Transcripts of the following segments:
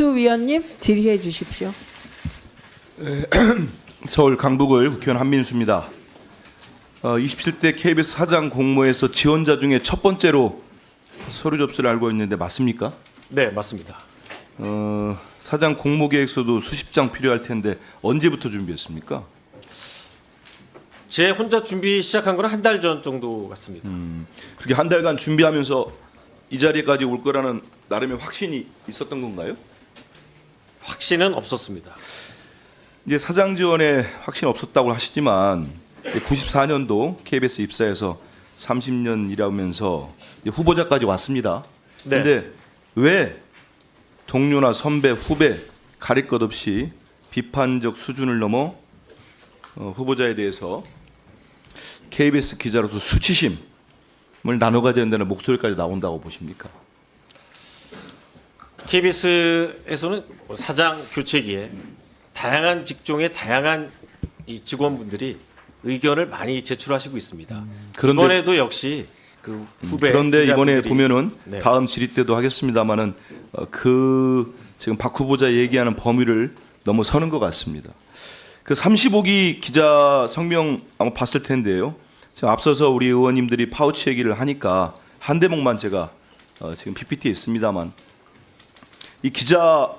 김진수 위원님 질의해 주십시오. 서울 강북을 국회의원 한민수입니다. 27대 KBS 사장 공모에서 지원자 중에 첫 번째로 서류 접수를 알고 있는데 맞습니까? 네, 맞습니다. 사장 공모 계획서도 수십 장 필요할 텐데 언제부터 준비했습니까? 제 혼자 준비 시작한 건 한 달 전 정도 같습니다. 그렇게 한 달간 준비하면서 이 자리까지 올 거라는 나름의 확신이 있었던 건가요? 확신은 없었습니다. 이제 사장 지원에 확신 없었다고 하시지만 94년도 KBS 입사해서 30년 일하면서 후보자까지 왔습니다. 네. 그런데 왜 동료나 선배, 후배 가릴 것 없이 비판적 수준을 넘어 후보자에 대해서 KBS 기자로서 수치심을 나눠 가져야 된다는 목소리까지 나온다고 보십니까? KBS에서는 사장 교체기에 다양한 직종의 다양한 이 직원분들이 의견을 많이 제출하시고 있습니다. 그런데 이번에도 역시 그 후배 그런데 이번에 기자분들이- 보면은 네. 다음 질의 때도 하겠습니다만은 지금 박 후보자 얘기하는 범위를 넘어서는 것 같습니다. 그 35기 기자 성명 아마 봤을 텐데요. 지금 앞서서 우리 의원님들이 파우치 얘기를 하니까 한 대목만 제가 지금 PPT에 있습니다만 이 기자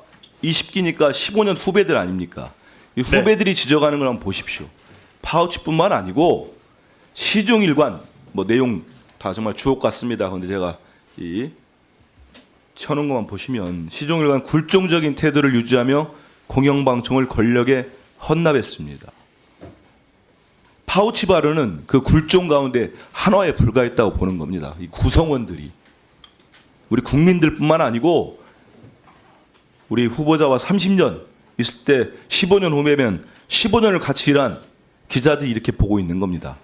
20기니까 15년 후배들 아닙니까? 이 후배들이 지적하는 걸 한번 보십시오. 파우치뿐만 아니고 시종일관 뭐 내용 다 정말 주옥 같습니다. 그런데 제가 이 쳐놓은 것만 보시면 시종일관 굴종적인 태도를 유지하며 공영방송을 권력에 헌납했습니다. 파우치 발언은 그 굴종 가운데 한화에 불과했다고 보는 겁니다. 이 구성원들이 우리 국민들뿐만 아니고 우리 후보자와 30년 있을 때 15년 후면 15년을 같이 일한 기자들이 이렇게 보고 있는 겁니다.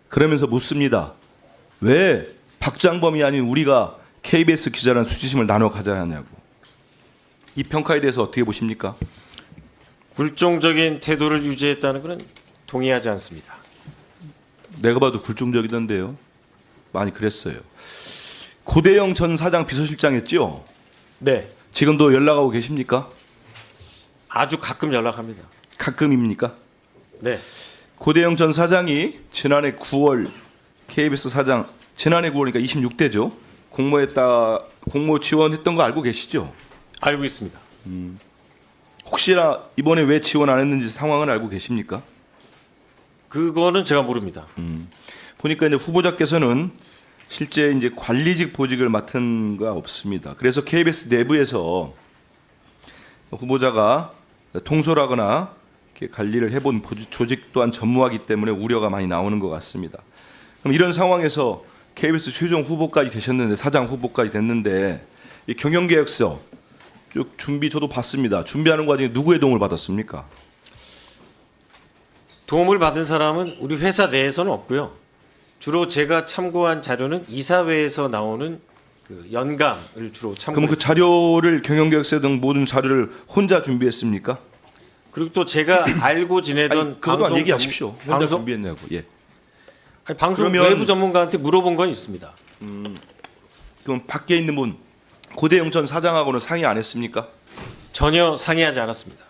그러면서 묻습니다. 왜 박장범이 아닌 우리가 KBS 기자라는 수치심을 나눠 가져야 하냐고. 이 평가에 대해서 어떻게 보십니까? 굴종적인 태도를 유지했다는 것은 동의하지 않습니다. 내가 봐도 굴종적이던데요. 많이 그랬어요. 고대영 전 사장 비서실장 했죠? 네, 지금도 연락하고 계십니까? 아주 가끔 연락합니다. 가끔입니까? 네, 고대영 전 사장이 지난해 9월 KBS 사장 지난해 9월이니까 26대죠. 공모 지원했던 거 알고 계시죠? 알고 있습니다. 혹시나 이번에 왜 지원 안 했는지 상황을 알고 계십니까? 그거는 제가 모릅니다. 보니까 이제 후보자께서는 실제 이제 관리직 보직을 맡은 거 없습니다. 그래서 KBS 내부에서 후보자가 통솔하거나 이렇게 관리를 해본 조직 또한 전무하기 때문에 우려가 많이 나오는 것 같습니다. 그럼 이런 상황에서 KBS 최종 후보까지 되셨는데 사장 후보까지 됐는데 이 경영계획서 쭉 준비 저도 봤습니다. 준비하는 과정에 누구의 도움을 받았습니까? 도움을 받은 사람은 우리 회사 내에서는 없고요. 주로 제가 참고한 자료는 이사회에서 나오는 그 연감을 주로 그러면 그 참고했습니다. 자료를 경영계획서 등 모든 자료를 혼자 준비했습니까? 그리고 또 제가 알고 지내던 아니, 그것도 방송 얘기하십시오. 혼자 방송 준비했냐고. 예. 아니, 방송 그러면- 외부 전문가한테 물어본 건 있습니다. 그럼 밖에 있는 분 고대영 전 사장하고는 상의 안 했습니까? 전혀 상의하지 않았습니다.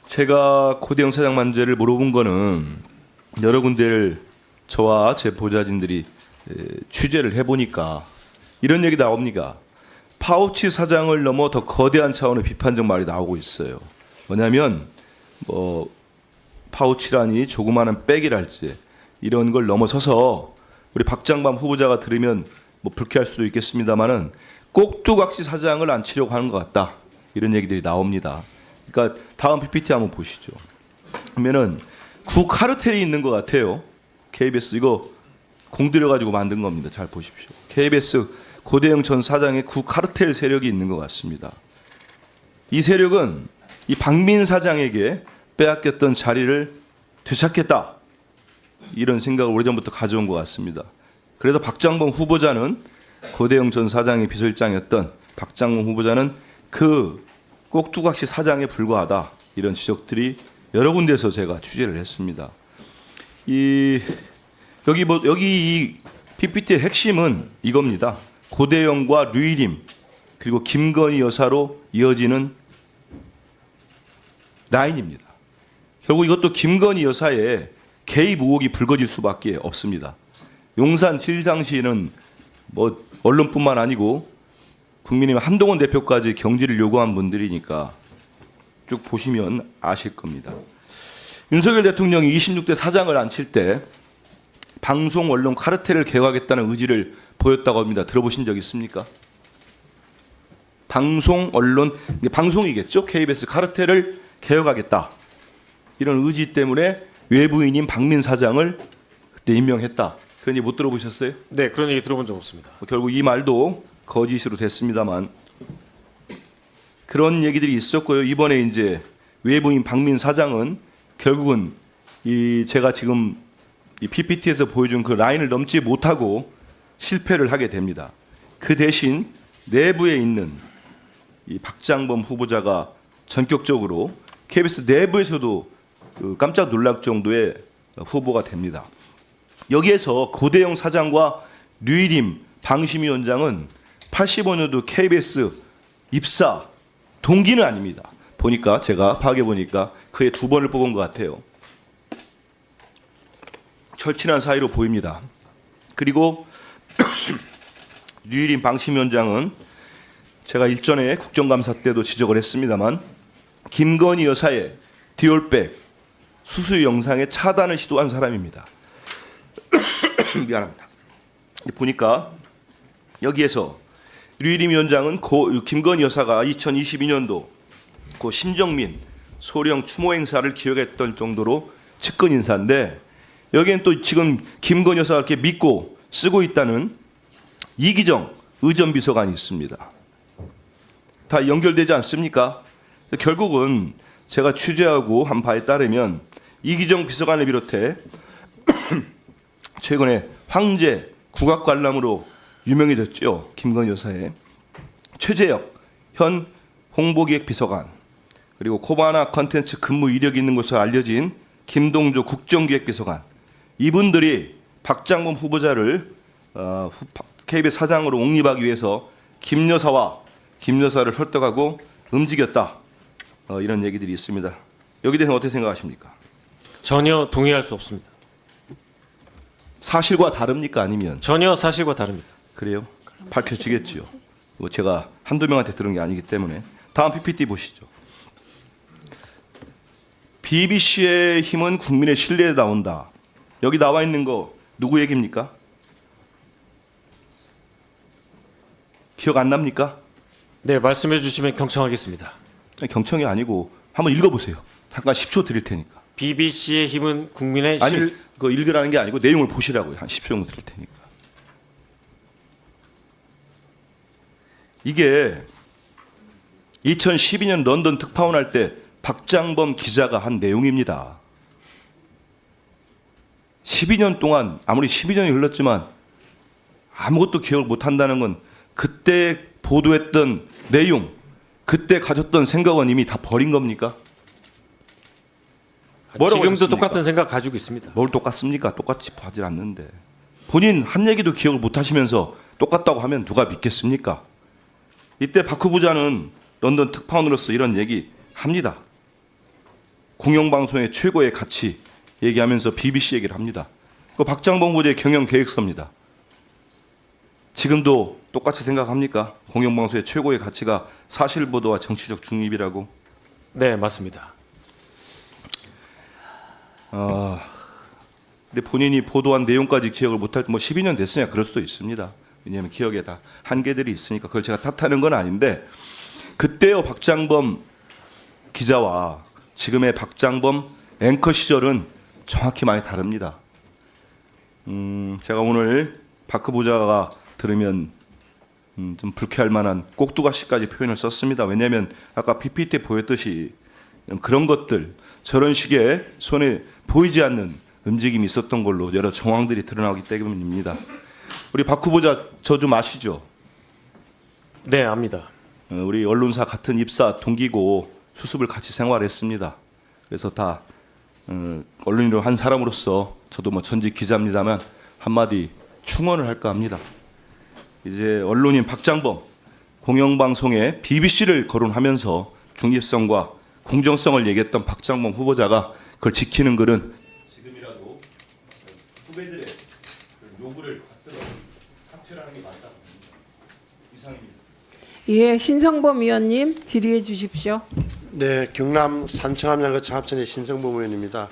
제가 고대영 사장 문제를 물어본 거는 여러 군데를 저와 제 보좌진들이 취재를 해보니까 이런 얘기 나옵니다. 파우치 사장을 넘어 더 거대한 차원의 비판적 말이 나오고 있어요. 뭐냐면 뭐 파우치라니 조그마한 백이랄지 이런 걸 넘어서서 우리 박장범 후보자가 들으면 뭐 불쾌할 수도 있겠습니다만은 꼭두각시 사장을 안 치려고 하는 것 같다. 이런 얘기들이 나옵니다. 그러니까 다음 PPT 한번 보시죠. 그러면은 구 카르텔이 있는 것 같아요. KBS 이거 공들여 가지고 만든 겁니다. 잘 보십시오. KBS 고대영 전 사장의 구 카르텔 세력이 있는 것 같습니다. 이 세력은 이 박민 사장에게 빼앗겼던 자리를 되찾겠다. 이런 생각을 오래전부터 가져온 것 같습니다. 그래서 박장범 후보자는 고대영 전 사장의 비서실장이었던 박장범 후보자는 그 꼭두각시 사장에 불과하다. 이런 지적들이 여러 군데서 제가 취재를 했습니다. 여기 이 PPT의 핵심은 이겁니다. 고대영과 류일임 그리고 김건희 여사로 이어지는 라인입니다. 결국 이것도 김건희 여사의 개입 의혹이 불거질 수밖에 없습니다. 용산 시장시는 뭐 언론뿐만 아니고 국민의힘 한동훈 대표까지 경질을 요구한 분들이니까 쭉 보시면 아실 겁니다. 윤석열 대통령이 26대 사장을 앉힐 때 방송 언론 카르텔을 개혁하겠다는 의지를 보였다고 합니다. 들어보신 적 있습니까? 방송 언론, 방송이겠죠? KBS 카르텔을 개혁하겠다. 이런 의지 때문에 외부인인 박민 사장을 그때 임명했다. 그런 얘기 못 들어보셨어요? 네, 그런 얘기 들어본 적 없습니다. 결국 이 말도 거짓으로 됐습니다만 그런 얘기들이 있었고요. 이번에 이제 외부인 박민 사장은 결국은 이 제가 지금 이 PPT에서 보여준 그 라인을 넘지 못하고 실패를 하게 됩니다. 그 대신 내부에 있는 이 박장범 후보자가 전격적으로 KBS 내부에서도 그 깜짝 놀랄 정도의 후보가 됩니다. 여기에서 고대영 사장과 류일임 방심위원장은 85년도 KBS 입사 동기는 아닙니다. 보니까 제가 파악해 보니까 그해 2번을 뽑은 것 같아요. 절친한 사이로 보입니다. 그리고 류일임 방심위원장은 제가 일전에 국정감사 때도 지적을 했습니다만 김건희 여사의 디올백 수수 영상의 차단을 시도한 사람입니다. 미안합니다. 보니까 여기에서 류일임 위원장은 김건희 여사가 2022년도 고 심정민 소령 추모 행사를 기획했던 정도로 측근 인사인데 여기엔 또 지금 김건희 여사가 이렇게 믿고 쓰고 있다는 이기정 의전비서관이 있습니다. 다 연결되지 않습니까? 결국은 제가 취재하고 한 바에 따르면 이기정 비서관을 비롯해 최근에 황제 국악관람으로 유명해졌죠. 김건희 여사의 최재혁 현 홍보기획비서관 그리고 코바나 컨텐츠 근무 이력이 있는 것으로 알려진 김동조 국정기획비서관 이분들이 박장범 후보자를 KBS 사장으로 옹립하기 위해서 김 여사와 김 여사를 설득하고 움직였다. 이런 얘기들이 있습니다. 여기 대해서 어떻게 생각하십니까? 전혀 동의할 수 없습니다. 사실과 다릅니까? 아니면 전혀 사실과 다릅니다. 그래요? 밝혀지겠지요. 뭐 제가 한두 명한테 들은 게 아니기 때문에 다음 PPT 보시죠. BBC의 힘은 국민의 신뢰에 나온다. 여기 나와 있는 거 누구 얘기입니까? 기억 안 납니까? 네, 말씀해 주시면 경청하겠습니다. 경청이 아니고 한번 읽어보세요. 잠깐 10초 드릴 테니까. BBC의 힘은 국민의 아니, 그거 읽으라는 게 아니고 내용을 보시라고요. 한 10초 정도 드릴 테니까. 이게 2012년 런던 특파원 할 때 박장범 기자가 한 내용입니다. 12년 동안 아무리 12년이 흘렀지만 아무것도 기억을 못한다는 건 그때 보도했던 내용, 그때 가졌던 생각은 이미 다 버린 겁니까? 뭐라고 지금도 하셨습니까? 똑같은 생각 가지고 있습니다. 뭘 똑같습니까? 똑같이 하질 않는데. 본인 한 얘기도 기억을 못하시면서 똑같다고 하면 누가 믿겠습니까? 이때 박 후보자는 런던 특파원으로서 이런 얘기 합니다. 공영방송의 최고의 가치 얘기하면서 BBC 얘기를 합니다. 그 박장범 후보자의 경영 계획서입니다. 지금도 똑같이 생각합니까? 공영방송의 최고의 가치가 사실보도와 정치적 중립이라고? 네, 맞습니다. 근데 본인이 보도한 내용까지 기억을 못할 때 뭐 12년 됐으냐 그럴 수도 있습니다. 왜냐하면 기억에 다 한계들이 있으니까 그걸 제가 탓하는 건 아닌데 그때의 박장범 기자와 지금의 박장범 앵커 시절은 정확히 많이 다릅니다. 제가 오늘 박 후보자가 들으면 좀 불쾌할 만한 꼭두가시까지 표현을 썼습니다. 왜냐하면 아까 PPT에 보였듯이 그런 것들 저런 식의 손에 보이지 않는 움직임이 있었던 걸로 여러 정황들이 드러나기 때문입니다. 우리 박 후보자 저 좀 아시죠? 네, 압니다. 우리 언론사 같은 입사 동기고 수습을 같이 생활했습니다. 그래서 다 언론인으로 한 사람으로서 저도 뭐 전직 기자입니다만 한마디 충언을 할까 합니다. 이제 언론인 박장범 공영방송에 BBC를 거론하면서 중립성과 공정성을 얘기했던 박장범 후보자가 그걸 지키는 글은 지금이라도 후배들의 요구를 받들어 사퇴라는 게 맞다. 이상입니다. 예, 신성범 의원님 질의해 주십시오. 네, 경남 산청암양거차 합천의 신성범 의원입니다.